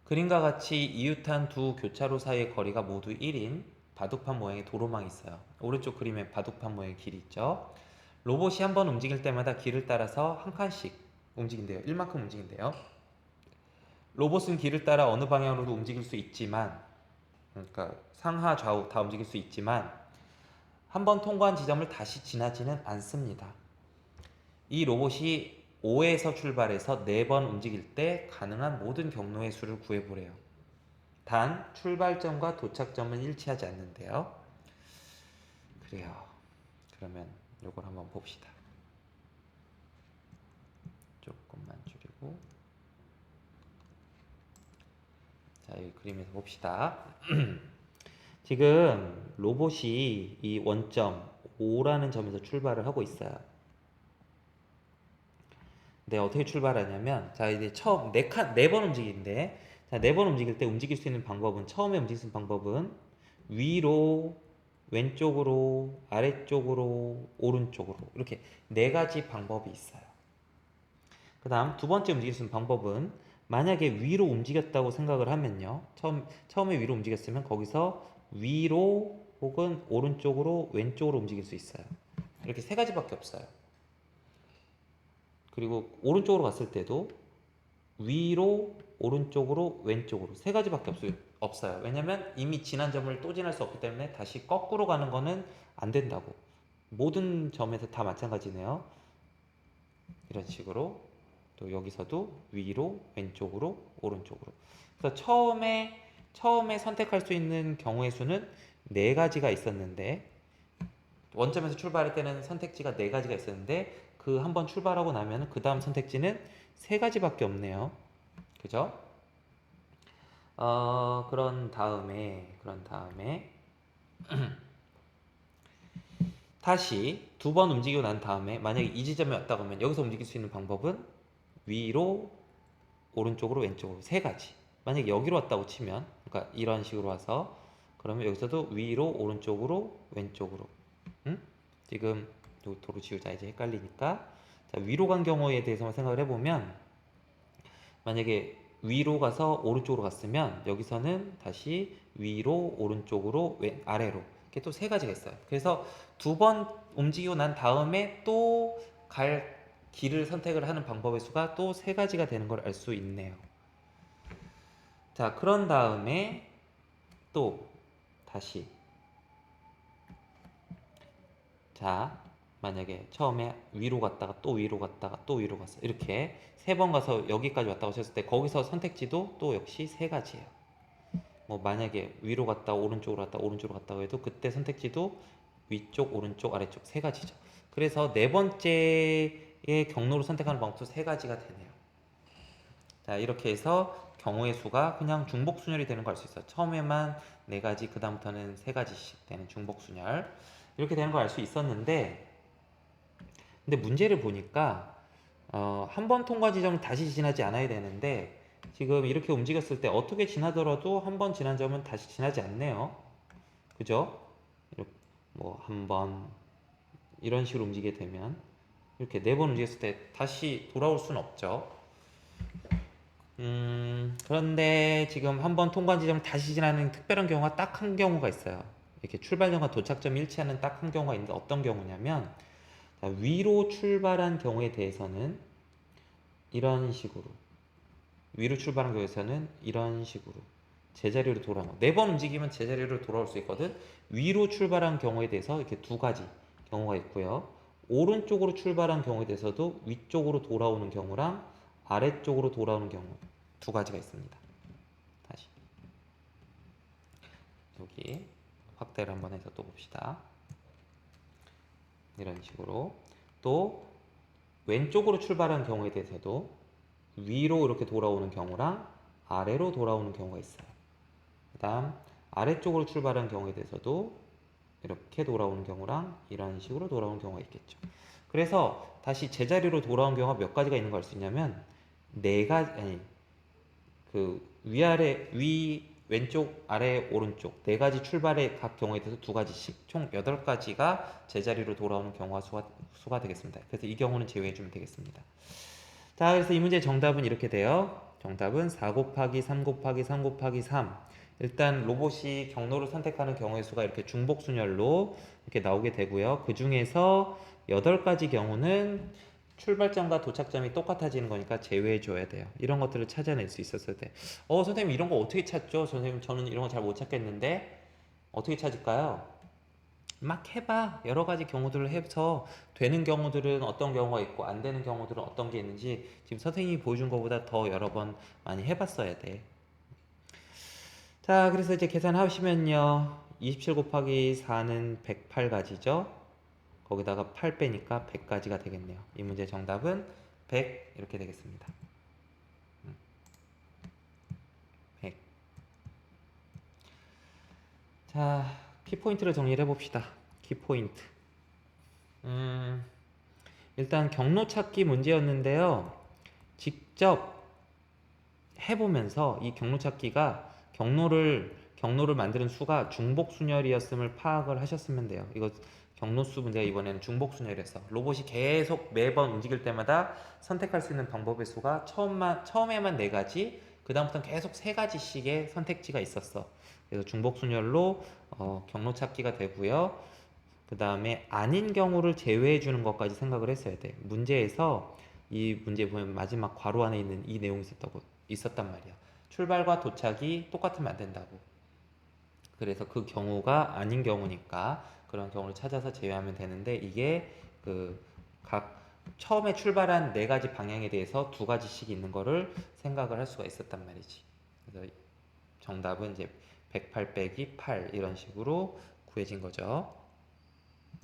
그림과 같이 이웃한 두 교차로 사이의 거리가 모두 1인 바둑판 모양의 도로망이 있어요. 오른쪽 그림에 바둑판 모양의 길이 있죠. 로봇이 한 번 움직일 때마다 길을 따라서 한 칸씩 움직인대요. 1만큼 움직인대요. 로봇은 길을 따라 어느 방향으로도 움직일 수 있지만, 그러니까 상하 좌우 다 움직일 수 있지만 한 번 통과한 지점을 다시 지나지는 않습니다. 이 로봇이 5에서 출발해서 4번 움직일 때 가능한 모든 경로의 수를 구해보래요. 단 출발점과 도착점은 일치하지 않는데요. 그래요. 그러면 이걸 한번 봅시다. 조금만 줄이고, 자, 이 그림에서 봅시다. 지금 로봇이 이 원점 5라는 점에서 출발을 하고 있어요. 네, 어떻게 출발하냐면, 자, 이제 처음 4번 움직이는데, 자, 4번 움직일 때 움직일 수 있는 방법은, 처음에 움직일 수 있는 방법은 위로, 왼쪽으로, 아래쪽으로, 오른쪽으로 이렇게 4가지 방법이 있어요. 그 다음 두 번째 움직일 수 있는 방법은, 만약에 위로 움직였다고 생각을 하면요, 처음에 위로 움직였으면 거기서 위로 혹은 오른쪽으로, 왼쪽으로 움직일 수 있어요. 이렇게 3가지밖에 없어요. 그리고 오른쪽으로 갔을 때도 위로, 오른쪽으로, 왼쪽으로 3가지밖에 없어요. 왜냐면 이미 지난 점을 또 지날 수 없기 때문에 다시 거꾸로 가는 거는 안 된다고. 모든 점에서 다 마찬가지네요. 이런 식으로 또 여기서도 위로, 왼쪽으로, 오른쪽으로. 그래서 처음에 선택할 수 있는 경우의 수는 4가지가 있었는데, 원점에서 출발할 때는 선택지가 4가지가 있었는데, 그 한번 출발하고 나면 그 다음 선택지는 3가지밖에 없네요. 그죠? 그런 다음에 다시 2번 움직이고 난 다음에 만약에 이 지점에 왔다고 하면 여기서 움직일 수 있는 방법은 위로, 오른쪽으로, 왼쪽으로 3가지. 만약에 여기로 왔다고 치면, 그러니까 이런 식으로 와서, 그러면 여기서도 위로, 오른쪽으로, 왼쪽으로. 응? 지금 도로 지우자, 이제 헷갈리니까. 자, 위로 간 경우에 대해서만 생각을 해보면, 만약에 위로 가서 오른쪽으로 갔으면 여기서는 다시 위로, 오른쪽으로, 아래로 이렇게 또 3가지가 있어요. 그래서 2번 움직이고 난 다음에 또 갈 길을 선택을 하는 방법의 수가 또 3가지가 되는 걸 알 수 있네요. 자, 그런 다음에 또 다시, 자, 만약에 처음에 위로 갔다가 또 위로 갔다가 또 위로 갔어, 이렇게 3번 가서 여기까지 왔다고 하셨을 때 거기서 선택지도 또 역시 3가지예요. 뭐 만약에 위로 갔다 오른쪽으로 갔다 오른쪽으로 갔다고 해도 그때 선택지도 위쪽, 오른쪽, 아래쪽 3가지죠. 그래서 4번째의 경로를 선택하는 방법도 3가지가 되네요. 자, 이렇게 해서 경우의 수가 그냥 중복순열이 되는 걸 알 수 있어요. 처음에만 4가지, 그 다음부터는 3가지씩 되는 중복순열, 이렇게 되는 걸 알 수 있었는데, 근데 문제를 보니까 한 번 통과 지점을 다시 지나지 않아야 되는데, 지금 이렇게 움직였을 때 어떻게 지나더라도 한 번 지난 점은 다시 지나지 않네요. 그죠? 뭐 한 번 이런 식으로 움직이게 되면, 이렇게 4번 움직였을 때 다시 돌아올 수는 없죠. 그런데 지금 한 번 통과 지점을 다시 지나는 특별한 경우가 딱 한 경우가 있어요. 이렇게 출발점과 도착점이 일치하는 딱 한 경우가 있는데, 어떤 경우냐면, 자, 위로 출발한 경우에 대해서는 이런 식으로, 위로 출발한 경우에서는 이런 식으로 제자리로 돌아오는, 4번 움직이면 제자리로 돌아올 수 있거든. 위로 출발한 경우에 대해서 이렇게 2가지 경우가 있고요. 오른쪽으로 출발한 경우에 대해서도 위쪽으로 돌아오는 경우랑 아래쪽으로 돌아오는 경우 2가지가 있습니다. 다시 여기 확대를 한번 해서 또 봅시다. 이런 식으로 또 왼쪽으로 출발한 경우에 대해서도 위로 이렇게 돌아오는 경우랑 아래로 돌아오는 경우가 있어요. 그 다음 아래쪽으로 출발한 경우에 대해서도 이렇게 돌아오는 경우랑 이런 식으로 돌아오는 경우가 있겠죠. 그래서 다시 제자리로 돌아온 경우가 몇 가지가 있는 걸 알 수 있냐면, 4가지, 아니, 그 위아래, 왼쪽, 아래, 오른쪽 4가지 출발의 각 경우에 대해서 2가지씩 총 8가지가 제자리로 돌아오는 경우가 수가 되겠습니다. 그래서 이 경우는 제외해 주면 되겠습니다. 자, 그래서 이 문제의 정답은 이렇게 돼요. 정답은 4 곱하기 3 곱하기 3 곱하기 3. 일단 로봇이 경로를 선택하는 경우의 수가 이렇게 중복순열로 이렇게 나오게 되고요. 그 중에서 8가지 경우는 출발점과 도착점이 똑같아지는 거니까 제외해 줘야 돼요. 이런 것들을 찾아낼 수 있었을 때. 선생님 이런 거 어떻게 찾죠? 선생님 저는 이런 거 잘 못 찾겠는데 어떻게 찾을까요? 막 해봐. 여러 가지 경우들을 해서 되는 경우들은 어떤 경우가 있고 안 되는 경우들은 어떤 게 있는지 지금 선생님이 보여준 것보다 더 여러 번 많이 해봤어야 돼. 자, 그래서 이제 계산하시면요. 27 곱하기 4는 108가지죠. 거기다가 8 빼니까 100가지가 되겠네요. 이 문제 정답은 100 이렇게 되겠습니다. 100. 자, 키포인트를 정리를 해봅시다. 키포인트. 일단 경로 찾기 문제였는데요. 직접 해보면서 이 경로 찾기가 경로를 만드는 수가 중복순열이었음을 파악을 하셨으면 돼요. 이거 경로수 문제가 이번에는 중복순열이었어. 로봇이 계속 매번 움직일 때마다 선택할 수 있는 방법의 수가 처음에만 4가지, 그 다음부터는 계속 3가지씩의 선택지가 있었어. 그래서 중복순열로 경로 찾기가 되고요. 그 다음에 아닌 경우를 제외해 주는 것까지 생각을 했어야 돼. 문제에서 이 문제 보면 마지막 괄호 안에 있는 이 내용이 있었단 말이야. 출발과 도착이 똑같으면 안 된다고. 그래서 그 경우가 아닌 경우니까 그런 경우를 찾아서 제외하면 되는데 이게 그 각 처음에 출발한 4가지 방향에 대해서 2가지씩 있는 거를 생각을 할 수가 있었단 말이지. 그래서 정답은 이제 108 빼기 8 이런 식으로 구해진 거죠.